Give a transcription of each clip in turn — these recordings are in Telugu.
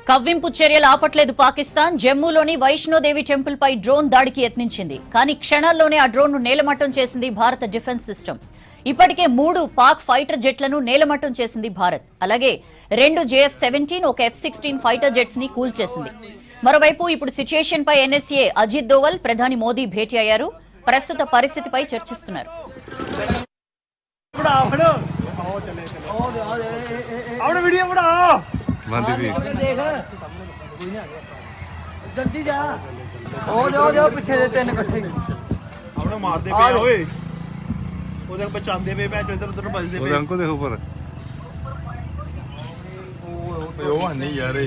కవ్వింపు చర్యలు ఆపట్లేదు పాకిస్తాన్. జమ్మూలోని వైష్ణోదేవి టెంపుల్ పై డ్రోన్ దాడికి యత్నించింది. కానీ క్షణాల్లోనే ఆ డ్రోన్ ను నేలమట్టం చేసింది భారత డిఫెన్స్ సిస్టమ్. ఇప్పటికే 3 పాక్ ఫైటర్ జెట్లను నేలమట్టం చేసింది భారత్. అలాగే 2 JF-17, ఒక F-16 ఫైటర్ జెట్స్ ని కూల్చేసింది. మరోవైపు ఇప్పుడు సిచ్యుయేషన్ పై NSA అజిత్ దోవల్, ప్రధాని మోదీ భేటీ అయ్యారు. ప్రస్తుత పరిస్థితిపై చర్చిస్తున్నారు. जल्दी जा ओ पीछे दे तीन इकट्ठे अपने मारदे पे ओए ओदे बचांदे पे मैच इधर उधर बजदे पे अंको देखो पर ओ हन्नी यार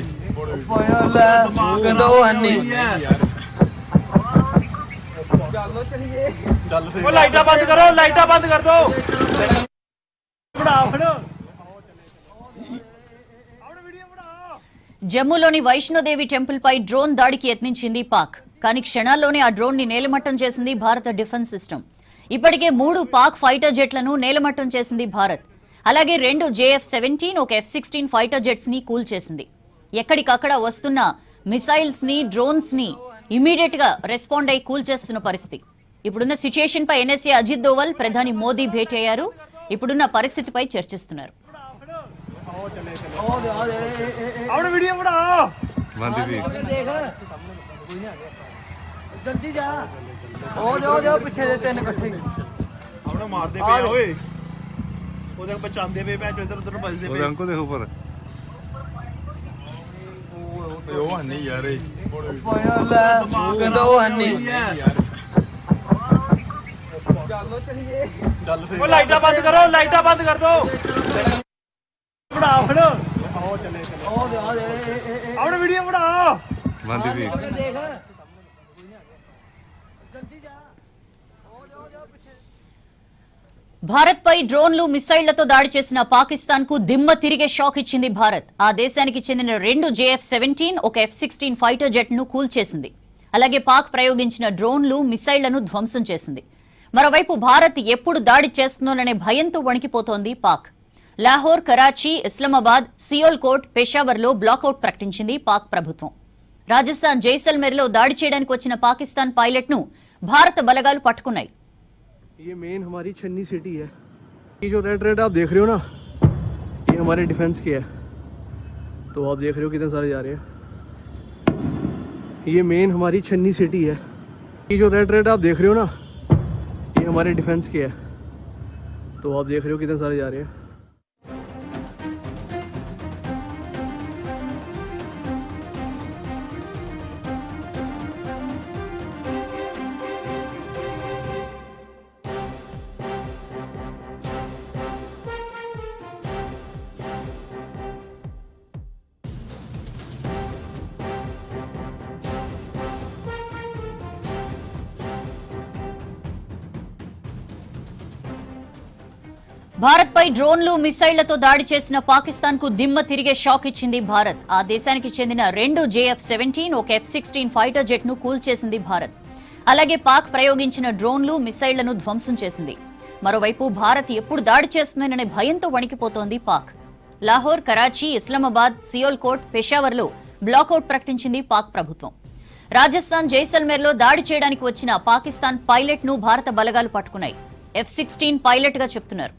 कहंदा ओ हन्नी चलो चलिए चल से ओ लाइटा बंद कर दो बड़ा फड़ो జమ్మూలోని వైష్ణోదేవి టెంపుల్ పై డ్రోన్ దాడికి యత్నించింది పాక్. కానీ క్షణాల్లోనే ఆ డ్రోన్ ని నేలమట్టం చేసింది భారత డిఫెన్స్ సిస్టమ్. ఇప్పటికే 3 పాక్ ఫైటర్ జెట్లను నేలమట్టం చేసింది భారత్. అలాగే 2 JF-17, ఒక F-16 ఫైటర్ జెట్స్ ని కూల్చేసింది. ఎక్కడికక్కడ వస్తున్న మిసైల్స్ ని, డ్రోన్స్ ని ఇమీడియట్ గా రెస్పాండ్ అయి కూల్చేస్తున్న పరిస్థితి. ఇప్పుడున్న సిచ్యుయేషన్ పై NSA అజిత్ దోవల్, ప్రధాని మోదీ భేటీ అయ్యారు. ఇప్పుడున్న పరిస్థితిపై చర్చిస్తున్నారు. जल्दी जा ओ पीछे दे तीन इकट्ठे अपने मारदे पे ओए ओदे बचांदे पे मैच इधर उधर बजदे पे अंको देखो पर ओ हन्नी यार कहंदा ओ हन्नी चलो चलिए चल से ओ लाइटा बंद कर दो बड़ा फड़ो आओ चले अपने वीडियो बड़ा बंद भी భారత్ పై డ్రోన్లు, మిసైళ్లతో దాడి చేసిన పాకిస్తాన్ కు దిమ్మ తిరిగే షాక్ ఇచ్చింది భారత్. ఆ దేశానికి చెందిన 2 JF-17, ఒక F-16 ఫైటర్ జెట్ ను కూల్చేసింది. అలాగే పాక్ ప్రయోగించిన డ్రోన్లు, మిసైళ్లను ధ్వంసం చేసింది. మరోవైపు భారత్ ఎప్పుడు దాడి చేస్తుందోననే భయంతో వణికిపోతోంది పాక్. లాహోర్, కరాచీ, ఇస్లామాబాద్, సియోల్కోట్, పెషావర్ లో బ్లాకౌట్ ప్రకటించింది పాక్ ప్రభుత్వం. రాజస్థాన్ జైసల్మేర్ లో దాడి చేయడానికి వచ్చిన పాకిస్తాన్ పైలట్ ను భారత బలగాలు పట్టుకున్నాయి. ये मेन हमारी छन्नी सिटी है. ये जो रेड रेड आप देख रहे हो ना, ये हमारे डिफेंस की है. तो आप देख रहे हो कितने सारे जा रहे हैं. ये मेन हमारी छन्नी सिटी है. ये जो रेड रेड आप देख रहे हो ना, ये हमारे डिफेंस की है. तो आप देख रहे हो कितने सारे जा रहे हैं. భారత్ పై డ్రోన్లు, మిసైళ్లతో దాడి చేసిన పాకిస్తాన్ కు దిమ్మ తిరిగే షాక్ ఇచ్చింది భారత్. ఆ దేశానికి చెందిన 2 JF-17, ఒక F-16 ఫైటర్ జెట్ ను కూల్చేసింది భారత్. అలాగే పాక్ ప్రయోగించిన డ్రోన్లు, మిసైళ్లను ధ్వంసం చేసింది. మరోవైపు భారత్ ఎప్పుడు దాడి చేస్తుందనే భయంతో వణికిపోతోంది పాక్. లాహోర్, కరాచీ, ఇస్లామాబాద్, సియోల్కోట్, పెషావర్ లో బ్లాకౌట్ ప్రకటించింది పాక్ ప్రభుత్వం. రాజస్థాన్ జైసల్మేర్ లో దాడి చేయడానికి వచ్చిన పాకిస్తాన్ పైలట్ ను భారత బలగాలు పట్టుకున్నాయి. F-16 పైలట్ గా చెప్తున్నారు.